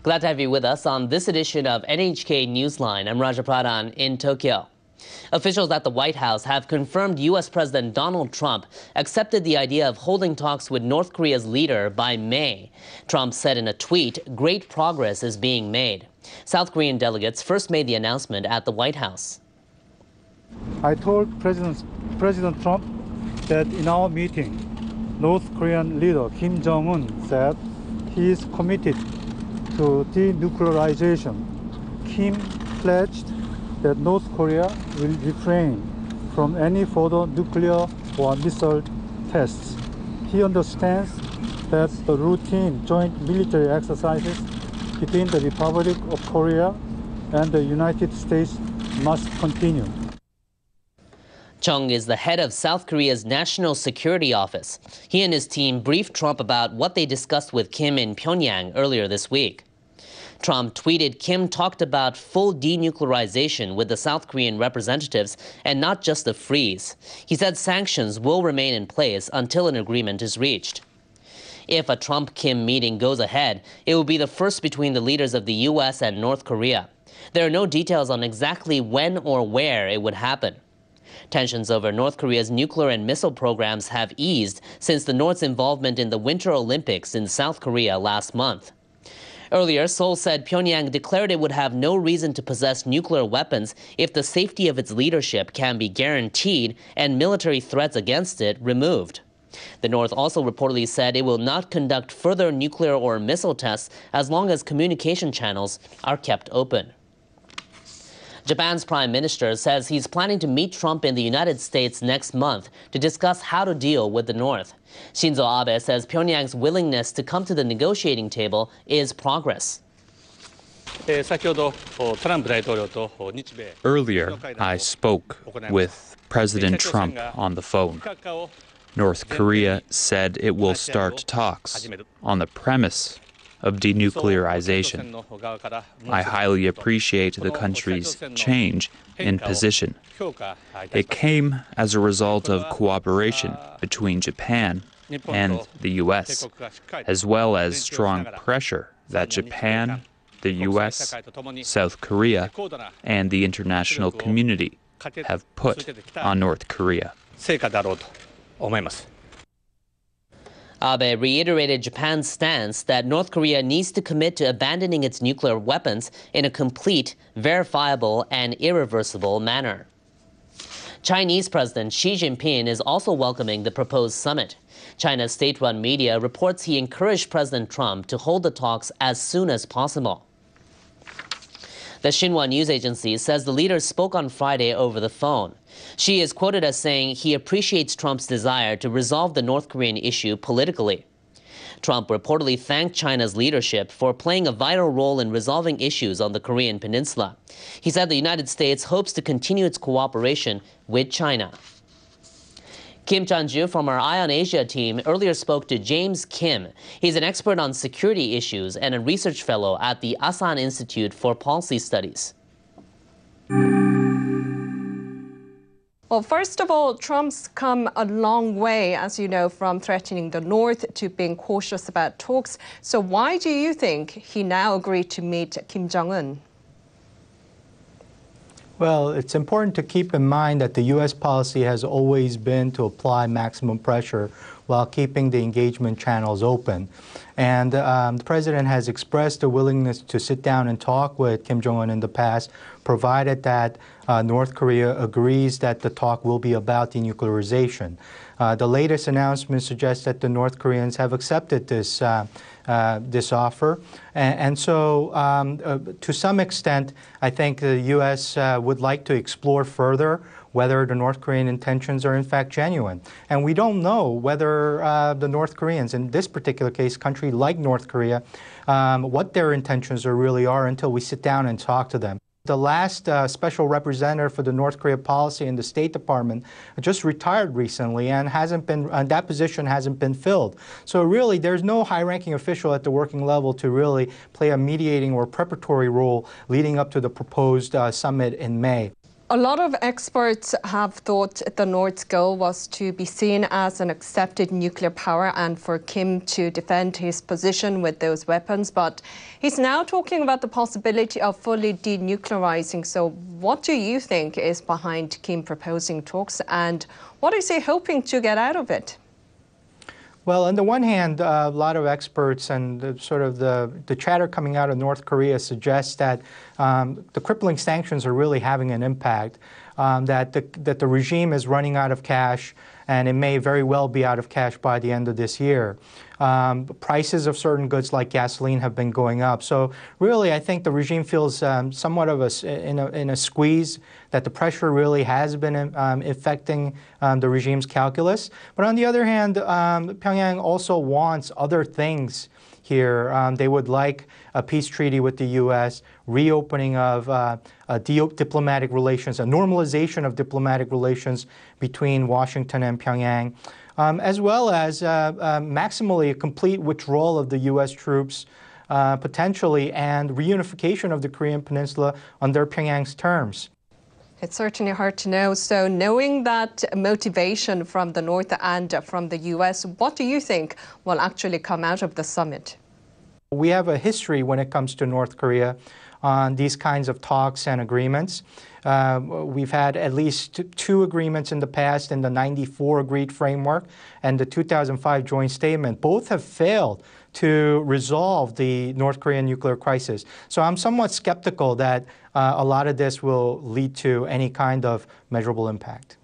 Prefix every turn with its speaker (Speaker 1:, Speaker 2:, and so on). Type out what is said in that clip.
Speaker 1: Glad to have you with us on this edition of NHK Newsline. I'm Raja Pradhan in Tokyo. Officials at the White House have confirmed U.S. President Donald Trump accepted the idea of holding talks with North Korea's leader by May. Trump said in a tweet, "Great progress is being made." South Korean delegates first made the announcement at the White House.
Speaker 2: I told President Trump that in our meeting, North Korean leader Kim Jong-un said he is committed to denuclearization. Kim pledged that North Korea will refrain from any further nuclear or missile tests. He understands that the routine joint military exercises between the Republic of Korea and the United States must continue.
Speaker 1: Chung is the head of South Korea's National Security Office. He and his team briefed Trump about what they discussed with Kim in Pyongyang earlier this week. Trump tweeted Kim talked about full denuclearization with the South Korean representatives and not just a freeze. He said sanctions will remain in place until an agreement is reached. If a Trump-Kim meeting goes ahead, it will be the first between the leaders of the U.S. and North Korea. There are no details on exactly when or where it would happen. Tensions over North Korea's nuclear and missile programs have eased since the North's involvement in the Winter Olympics in South Korea last month. Earlier, Seoul said Pyongyang declared it would have no reason to possess nuclear weapons if the safety of its leadership can be guaranteed and military threats against it removed. The North also reportedly said it will not conduct further nuclear or missile tests as long as communication channels are kept open. Japan's prime minister says he's planning to meet Trump in the United States next month to discuss how to deal with the North. Shinzo Abe says Pyongyang's willingness to come to the negotiating table is progress.
Speaker 3: Earlier, I spoke with President Trump on the phone. North Korea said it will start talks on the premise of denuclearization. I highly appreciate the country's change in position. It came as a result of cooperation between Japan and the U.S., as well as strong pressure that Japan, the U.S., South Korea, and the international community have put on North Korea.
Speaker 1: Abe reiterated Japan's stance that North Korea needs to commit to abandoning its nuclear weapons in a complete, verifiable, and irreversible manner. Chinese President Xi Jinping is also welcoming the proposed summit. China's state-run media reports he encouraged President Trump to hold the talks as soon as possible. The Xinhua news agency says the leaders spoke on Friday over the phone. Xi is quoted as saying he appreciates Trump's desire to resolve the North Korean issue politically. Trump reportedly thanked China's leadership for playing a vital role in resolving issues on the Korean peninsula. He said the United States hopes to continue its cooperation with China. Kim Chan-ju from our Eye on Asia team earlier spoke to James Kim. He's an expert on security issues and a research fellow at the Asan Institute for Policy Studies.
Speaker 4: Well, first of all, Trump's come a long way, as you know, from threatening the North to being cautious about talks. So why do you think he now agreed to meet Kim Jong-un?
Speaker 5: Well, it's important to keep in mind that the U.S. policy has always been to apply maximum pressure while keeping the engagement channels open. And the president has expressed a willingness to sit down and talk with Kim Jong-un in the past, provided that North Korea agrees that the talk will be about denuclearization. The latest announcement suggests that the North Koreans have accepted this offer. And so, to some extent, I think the U.S. Would like to explore further whether the North Korean intentions are in fact genuine. And we don't know whether the North Koreans, in this particular case, country like North Korea, what their intentions really are until we sit down and talk to them. The last special representative for the North Korea policy in the State Department just retired recently and that position hasn't been filled. So really, there's no high-ranking official at the working level to really play a mediating or preparatory role leading up to the proposed summit in May.
Speaker 4: A lot of experts have thought the North's goal was to be seen as an accepted nuclear power and for Kim to defend his position with those weapons. But he's now talking about the possibility of fully denuclearizing. So what do you think is behind Kim proposing talks, and what is he hoping to get out of it?
Speaker 5: Well, on the one hand, a lot of experts and the chatter coming out of North Korea suggests that the crippling sanctions are really having an impact, that the regime is running out of cash, and it may very well be out of cash by the end of this year. Prices of certain goods like gasoline have been going up. So really, I think the regime feels somewhat of in a squeeze, that the pressure really has been affecting the regime's calculus. But on the other hand, Pyongyang also wants other things here. They would like a peace treaty with the U.S., reopening of diplomatic relations, a normalization of diplomatic relations between Washington and Pyongyang, as well as maximally a complete withdrawal of the U.S. troops, potentially, and reunification of the Korean Peninsula under Pyongyang's terms.
Speaker 4: It's certainly hard to know. So knowing that motivation from the North and from the U.S., what do you think will actually come out of the summit?
Speaker 5: We have a history when it comes to North Korea on these kinds of talks and agreements. We've had at least two agreements in the past, in the '94 agreed framework and the 2005 joint statement. Both have failed to resolve the North Korean nuclear crisis. So I'm somewhat skeptical that a lot of this will lead to any kind of measurable impact.